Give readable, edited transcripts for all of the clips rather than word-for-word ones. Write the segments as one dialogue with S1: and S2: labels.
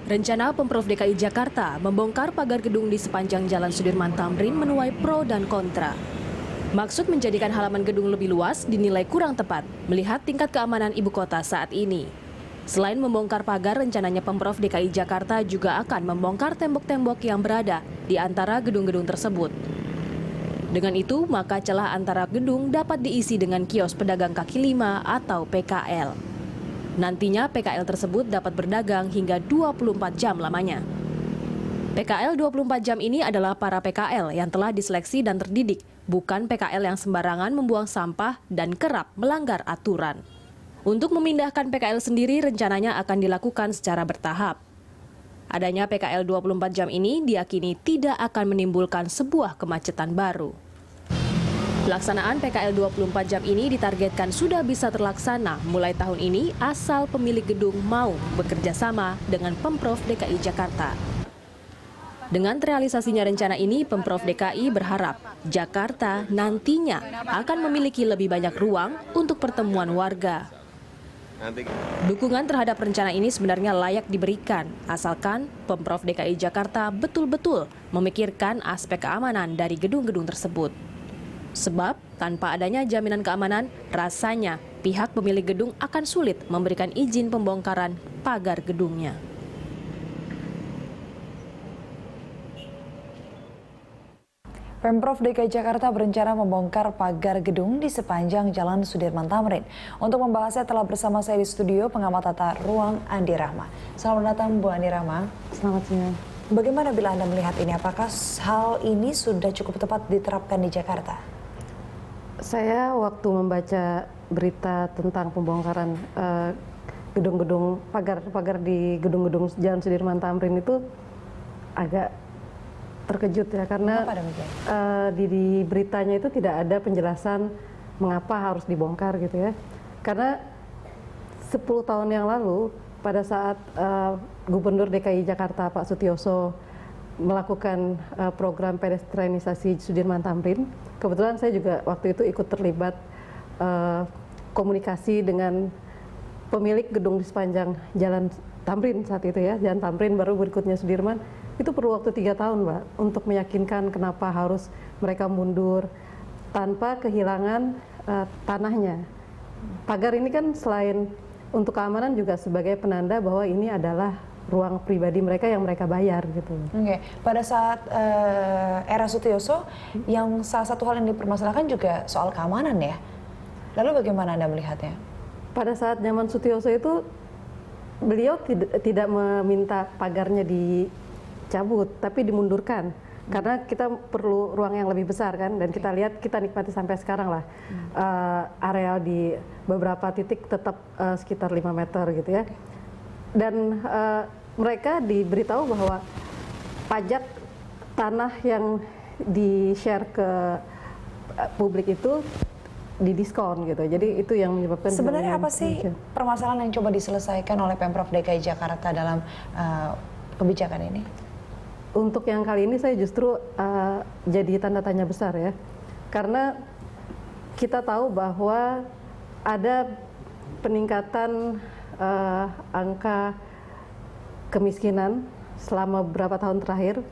S1: Rencana Pemprov DKI Jakarta membongkar pagar gedung di sepanjang Jalan Sudirman Tamrin menuai pro dan kontra. Maksud menjadikan halaman gedung lebih luas dinilai kurang tepat melihat tingkat keamanan ibu kota saat ini. Selain membongkar pagar, rencananya Pemprov DKI Jakarta juga akan membongkar tembok-tembok yang berada di antara gedung-gedung tersebut. Dengan itu, maka celah antara gedung dapat diisi dengan kios pedagang kaki lima atau PKL. Nantinya PKL tersebut dapat berdagang hingga 24 jam lamanya. PKL 24 jam ini adalah para PKL yang telah diseleksi dan terdidik, bukan PKL yang sembarangan membuang sampah dan kerap melanggar aturan. Untuk memindahkan PKL sendiri rencananya akan dilakukan secara bertahap. Adanya PKL 24 jam ini diyakini tidak akan menimbulkan sebuah kemacetan baru. Pelaksanaan PKL 24 jam ini ditargetkan sudah bisa terlaksana mulai tahun ini asal pemilik gedung mau bekerja sama dengan Pemprov DKI Jakarta. Dengan terrealisasinya rencana ini, Pemprov DKI berharap Jakarta nantinya akan memiliki lebih banyak ruang untuk pertemuan warga. Dukungan terhadap rencana ini sebenarnya layak diberikan, asalkan Pemprov DKI Jakarta betul-betul memikirkan aspek keamanan dari gedung-gedung tersebut. Sebab, tanpa adanya jaminan keamanan, rasanya pihak pemilik gedung akan sulit memberikan izin pembongkaran pagar gedungnya.
S2: Pemprov DKI Jakarta berencana membongkar pagar gedung di sepanjang Jalan Sudirman Tamrin. Untuk membahasnya telah bersama saya di studio pengamat tata ruang Andi Rahma. Selamat datang Bu Andi Rahma.
S3: Selamat siang.
S2: Bagaimana bila Anda melihat ini? Apakah hal ini sudah cukup tepat diterapkan di Jakarta?
S3: Saya waktu membaca berita tentang pembongkaran gedung-gedung pagar di gedung-gedung Jalan Sudirman Tamrin itu agak terkejut ya, karena di beritanya itu tidak ada penjelasan mengapa harus dibongkar gitu ya. Karena 10 tahun yang lalu pada saat Gubernur DKI Jakarta Pak Sutioso melakukan program pedestrianisasi Sudirman Tamrin, kebetulan saya juga waktu itu ikut terlibat komunikasi dengan pemilik gedung di sepanjang Jalan Tamrin saat itu ya, Jalan Tamrin baru berikutnya Sudirman. Itu perlu waktu 3 tahun, Mbak, untuk meyakinkan kenapa harus mereka mundur tanpa kehilangan tanahnya. Pagar ini kan selain untuk keamanan juga sebagai penanda bahwa ini adalah ruang pribadi mereka yang mereka bayar gitu.
S2: Oke. Pada saat era Sutioso, yang salah satu hal yang dipermasalahkan juga soal keamanan ya. Lalu bagaimana Anda melihatnya?
S3: Pada saat zaman Sutioso itu beliau tidak meminta pagarnya dicabut, tapi dimundurkan. Karena kita perlu ruang yang lebih besar kan, dan kita lihat, kita nikmati sampai sekarang lah. Areal di beberapa titik tetap sekitar 5 meter gitu ya. Dan mereka diberitahu bahwa pajak tanah yang di-share ke publik itu didiskon gitu. Jadi itu yang menyebabkan...
S2: Sebenarnya apa sih permasalahan yang coba diselesaikan oleh Pemprov DKI Jakarta dalam kebijakan ini?
S3: Untuk yang kali ini saya justru jadi tanda tanya besar ya. Karena kita tahu bahwa ada peningkatan angka kemiskinan selama beberapa tahun terakhir,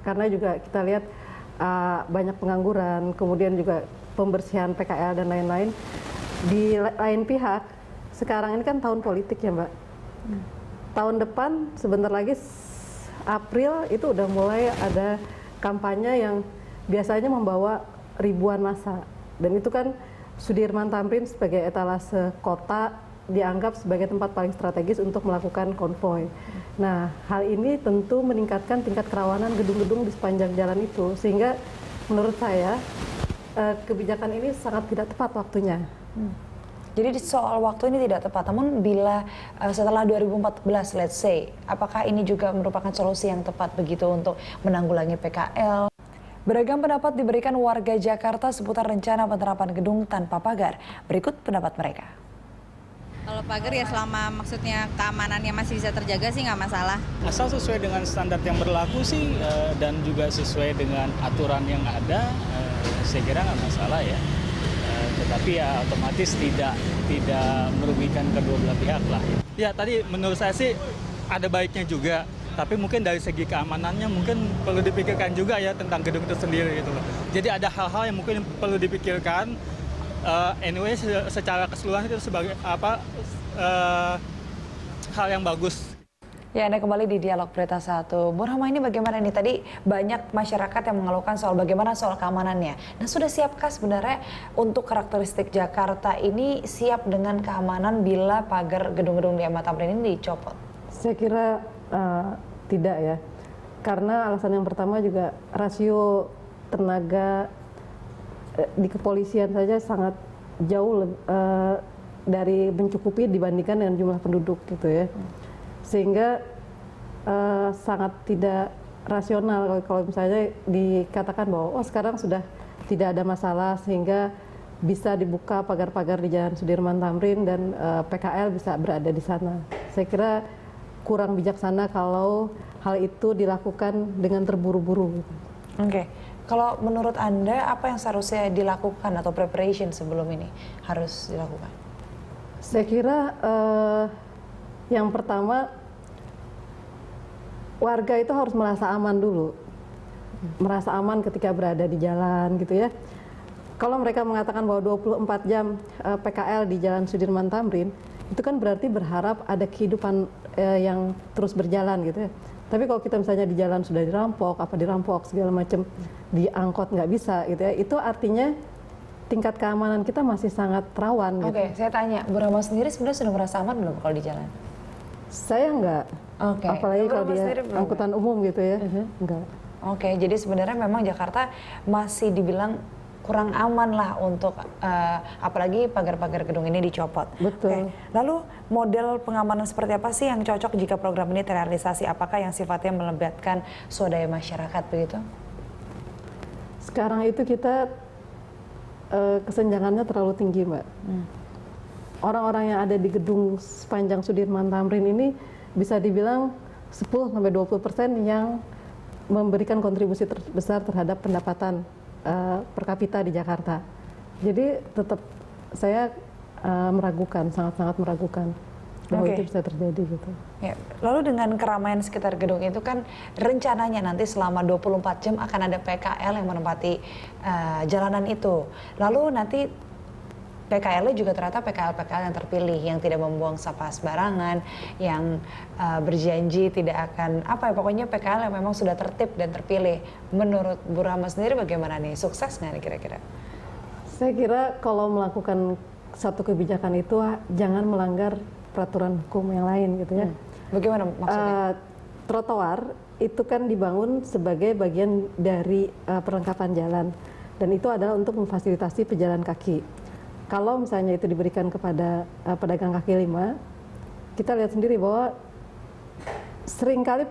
S3: karena juga kita lihat banyak pengangguran, kemudian juga pembersihan PKL dan lain-lain. Di lain pihak, sekarang ini kan tahun politik ya Mbak. Tahun depan sebentar lagi April itu udah mulai ada kampanye yang biasanya membawa ribuan massa, dan itu kan Sudirman Tamrin sebagai etalase kota dianggap sebagai tempat paling strategis untuk melakukan konvoi. Nah, hal ini tentu meningkatkan tingkat kerawanan gedung-gedung di sepanjang jalan itu, sehingga menurut saya kebijakan ini sangat tidak tepat waktunya.
S2: Jadi soal waktu ini tidak tepat, namun bila setelah 2014, let's say, apakah ini juga merupakan solusi yang tepat begitu untuk menanggulangi PKL? Beragam pendapat diberikan warga Jakarta seputar rencana penerapan gedung tanpa pagar. Berikut pendapat mereka.
S4: Kalau pagar ya selama maksudnya keamanannya masih bisa terjaga sih nggak masalah.
S5: Asal sesuai dengan standar yang berlaku sih dan juga sesuai dengan aturan yang ada, saya kira nggak masalah ya. Tetapi ya otomatis tidak merugikan kedua belah pihak lah. Ya tadi menurut saya sih ada baiknya juga. Tapi mungkin dari segi keamanannya mungkin perlu dipikirkan juga ya tentang gedung itu sendiri gitu loh. Jadi ada hal-hal yang mungkin perlu dipikirkan. Anyway, secara keseluruhan itu sebagai hal yang bagus.
S2: Ya, Anda kembali di Dialog Berita 1. Bu Rahma, ini bagaimana nih? Tadi banyak masyarakat yang mengeluhkan soal bagaimana soal keamanannya. Nah, sudah siapkah sebenarnya untuk karakteristik Jakarta ini siap dengan keamanan bila pagar gedung-gedung di MH Tamrin ini dicopot?
S3: Saya kira tidak ya, karena alasan yang pertama juga rasio tenaga di kepolisian saja sangat jauh dari mencukupi dibandingkan dengan jumlah penduduk gitu ya, sehingga sangat tidak rasional kalau misalnya dikatakan bahwa sekarang sudah tidak ada masalah sehingga bisa dibuka pagar-pagar di Jalan Sudirman Tamrin dan PKL bisa berada di sana. Saya kira kurang bijaksana kalau hal itu dilakukan dengan terburu-buru.
S2: Oke. Kalau menurut Anda, apa yang seharusnya dilakukan atau preparation sebelum ini harus dilakukan?
S3: Saya kira yang pertama, warga itu harus merasa aman dulu. Merasa aman ketika berada di jalan gitu ya. Kalau mereka mengatakan bahwa 24 jam PKL di Jalan Sudirman Tamrin, itu kan berarti berharap ada kehidupan yang terus berjalan gitu ya. Tapi kalau kita misalnya di jalan sudah dirampok segala macam, di angkot nggak bisa gitu ya, itu artinya tingkat keamanan kita masih sangat rawan.
S2: Oke, saya tanya, Bu Rahma sendiri sebenarnya sudah merasa aman belum kalau di jalan?
S3: Saya nggak, apalagi kalau di angkutan umum gitu ya, nggak.
S2: Oke, jadi sebenarnya memang Jakarta masih dibilang kurang aman lah untuk apalagi pagar-pagar gedung ini dicopot.
S3: Betul.
S2: Oke. Lalu model pengamanan seperti apa sih yang cocok jika program ini terrealisasi? Apakah yang sifatnya melibatkan swadaya masyarakat begitu?
S3: Sekarang itu kita kesenjangannya terlalu tinggi, Mbak. Orang-orang yang ada di gedung sepanjang Sudirman Tamrin ini bisa dibilang 10-20% yang memberikan kontribusi terbesar terhadap pendapatan per kapita di Jakarta. Jadi tetap saya meragukan, sangat-sangat meragukan bahwa itu bisa terjadi gitu.
S2: Ya. Lalu dengan keramaian sekitar gedung itu kan rencananya nanti selama 24 jam akan ada PKL yang menempati jalanan itu. Lalu nanti PKL-nya juga ternyata PKL-PKL yang terpilih, yang tidak membuang sampah sembarangan, yang berjanji tidak akan, pokoknya PKL yang memang sudah tertib dan terpilih. Menurut Bu Rahma sendiri bagaimana nih, sukses nggak nih kira-kira?
S3: Saya kira kalau melakukan satu kebijakan itu jangan melanggar peraturan hukum yang lain gitu ya.
S2: Bagaimana maksudnya?
S3: Trotoar itu kan dibangun sebagai bagian dari perlengkapan jalan, dan itu adalah untuk memfasilitasi pejalan kaki. Kalau misalnya itu diberikan kepada pedagang kaki lima, kita lihat sendiri bahwa seringkali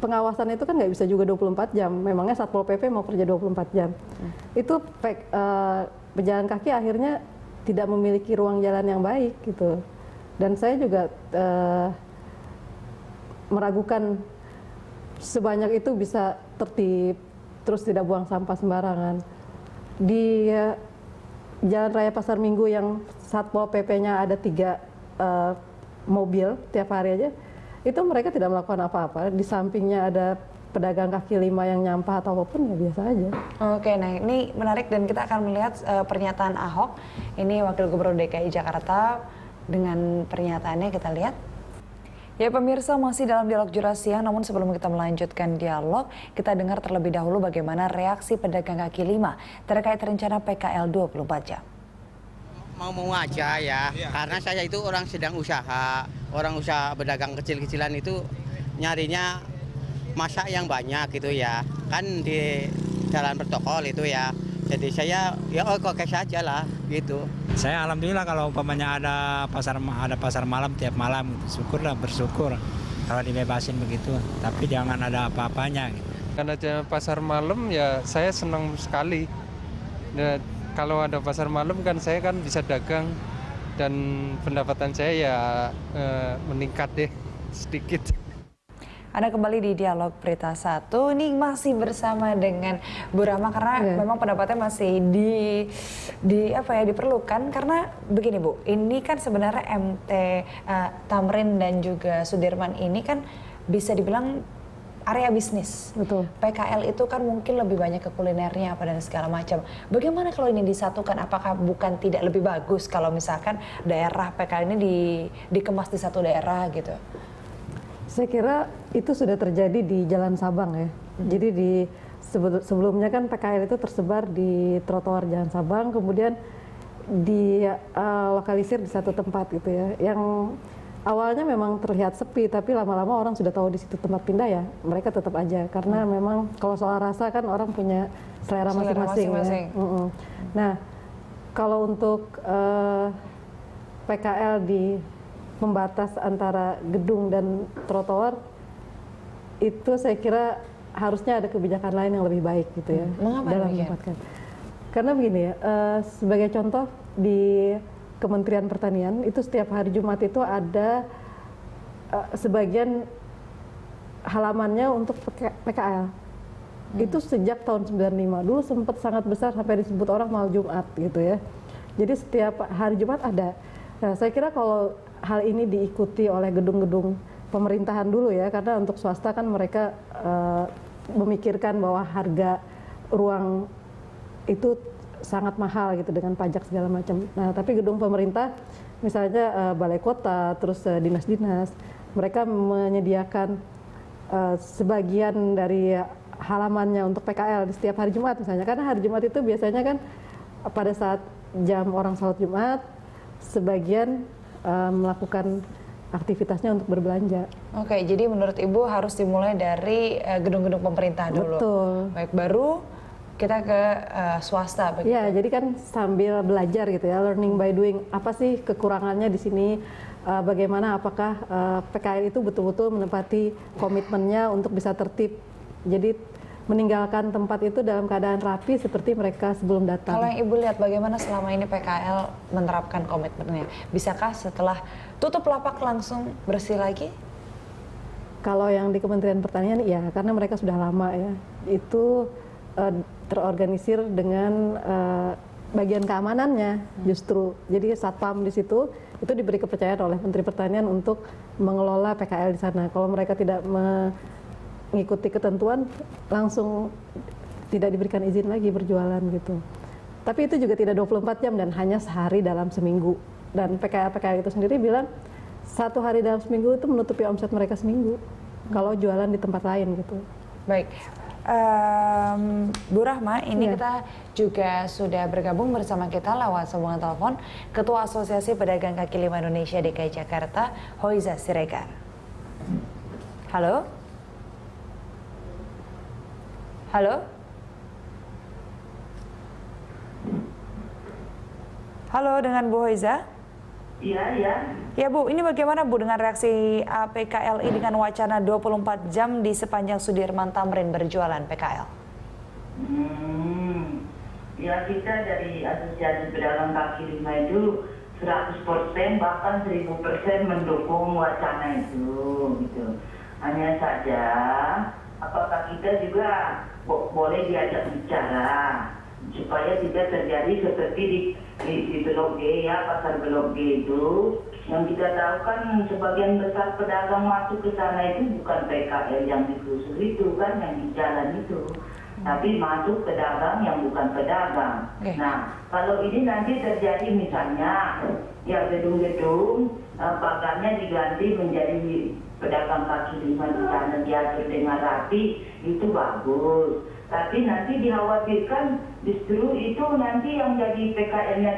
S3: pengawasan itu kan nggak bisa juga 24 jam. Memangnya Satpol PP mau kerja 24 jam. Itu pejalan kaki akhirnya tidak memiliki ruang jalan yang baik gitu. Dan saya juga meragukan sebanyak itu bisa tertib, terus tidak buang sampah sembarangan. Di Jalan Raya Pasar Minggu yang Satpol PP-nya ada 3 mobil tiap hari aja, itu mereka tidak melakukan apa-apa. Di sampingnya ada pedagang kaki lima yang nyampah atau apapun, ya biasa aja.
S2: Oke, nah ini menarik dan kita akan melihat pernyataan Ahok. Ini Wakil Gubernur DKI Jakarta, dengan pernyataannya kita lihat. Ya pemirsa, masih dalam dialog Jura Siang, namun sebelum kita melanjutkan dialog, kita dengar terlebih dahulu bagaimana reaksi pedagang kaki lima terkait rencana PKL 24 jam.
S6: Mau aja ya, karena saya itu orang sedang usaha, orang usaha pedagang kecil-kecilan itu nyarinya masak yang banyak gitu ya, kan di jalan protokol itu ya. Jadi saya ya oke saja lah gitu.
S7: Saya alhamdulillah kalau umpamanya ada pasar malam tiap malam, gitu. Syukurlah, bersyukur kalau dibebasin begitu. Tapi jangan ada apa-apanya. Gitu.
S8: Karena ada pasar malam ya saya senang sekali. Nah, kalau ada pasar malam kan saya kan bisa dagang dan pendapatan saya ya meningkat deh sedikit.
S2: Anda kembali di Dialog Berita 1. Ini masih bersama dengan Bu Rahma karena memang pendapatnya masih diperlukan karena begini Bu, ini kan sebenarnya MT Tamrin dan juga Sudirman ini kan bisa dibilang area bisnis.
S3: Betul.
S2: PKL itu kan mungkin lebih banyak ke kulinernya apa dan segala macam. Bagaimana kalau ini disatukan? Apakah bukan tidak lebih bagus kalau misalkan daerah PKL ini dikemas di satu daerah gitu?
S3: Saya kira itu sudah terjadi di Jalan Sabang ya. Jadi sebelumnya kan PKL itu tersebar di trotoar Jalan Sabang, kemudian lokalisir di satu tempat gitu ya. Yang awalnya memang terlihat sepi, tapi lama-lama orang sudah tahu di situ tempat pindah ya, mereka tetap aja. Karena memang kalau soal rasa kan orang punya selera masing-masing. Ya. Nah, kalau untuk PKL di pembatas antara gedung dan trotoar, itu saya kira harusnya ada kebijakan lain yang lebih baik gitu ya. Dalam menempatkan. Karena begini ya, sebagai contoh di Kementerian Pertanian itu setiap hari Jumat itu ada sebagian halamannya untuk PKL. Itu sejak tahun 95. Dulu sempat sangat besar sampai disebut orang mal Jumat gitu ya. Jadi setiap hari Jumat ada. Nah, saya kira kalau hal ini diikuti oleh gedung-gedung pemerintahan dulu ya, karena untuk swasta kan mereka memikirkan bahwa harga ruang itu sangat mahal gitu dengan pajak segala macam. Nah, tapi gedung pemerintah, misalnya balai kota, terus dinas-dinas, mereka menyediakan sebagian dari halamannya untuk PKL di setiap hari Jumat misalnya. Karena hari Jumat itu biasanya kan pada saat jam orang salat Jumat, sebagian melakukan aktivitasnya untuk berbelanja.
S2: Oke, jadi menurut Ibu harus dimulai dari gedung-gedung pemerintah dulu.
S3: Betul.
S2: Baik, baru kita ke swasta begitu.
S3: Ya, jadi kan sambil belajar gitu ya, learning by doing. Apa sih kekurangannya di sini? Bagaimana apakah PKL itu betul-betul menepati komitmennya untuk bisa tertib. Jadi meninggalkan tempat itu dalam keadaan rapi seperti mereka sebelum datang.
S2: Kalau yang Ibu lihat bagaimana selama ini PKL menerapkan komitmennya? Bisakah setelah tutup lapak langsung bersih lagi?
S3: Kalau yang di Kementerian Pertanian ya, karena mereka sudah lama ya. Itu terorganisir dengan bagian keamanannya justru. Jadi Satpam di situ itu diberi kepercayaan oleh Menteri Pertanian untuk mengelola PKL di sana. Kalau mereka tidak mengikuti ketentuan, langsung tidak diberikan izin lagi berjualan gitu. Tapi itu juga tidak 24 jam dan hanya sehari dalam seminggu. Dan PKL itu sendiri bilang 1 hari dalam seminggu itu menutupi omset mereka seminggu kalau jualan di tempat lain gitu.
S2: Baik. Bu Rahma, ini kita juga sudah bergabung bersama kita lewat sambungan telepon Ketua Asosiasi Pedagang Kaki Lima Indonesia DKI Jakarta, Hoiza Siregar. Halo? Halo? Halo, dengan Bu Hoiza?
S9: Iya, iya.
S2: Ya Bu, ini bagaimana Bu dengan reaksi PKLI dengan wacana 24 jam di sepanjang Sudirman Tamrin berjualan PKL?
S9: Ya kita dari Asosiasi Pedagang Kaki Lima itu 100% bahkan 1000% mendukung wacana itu, gitu. Hanya saja, apakah kita juga boleh diajak bicara supaya tidak terjadi seperti di Blok G ya, pasar Blok G itu yang kita tahu kan sebagian besar pedagang masuk ke sana itu bukan PKL yang digusur itu kan, yang di jalan itu, tapi masuk pedagang yang bukan pedagang. Nah, kalau ini nanti terjadi misalnya ya gedung-gedung pagarnya diganti menjadi pedagang kaki lima di sana diatur dengan rapi, itu bagus. Tapi nanti dikhawatirkan justru itu nanti yang jadi PKL-nya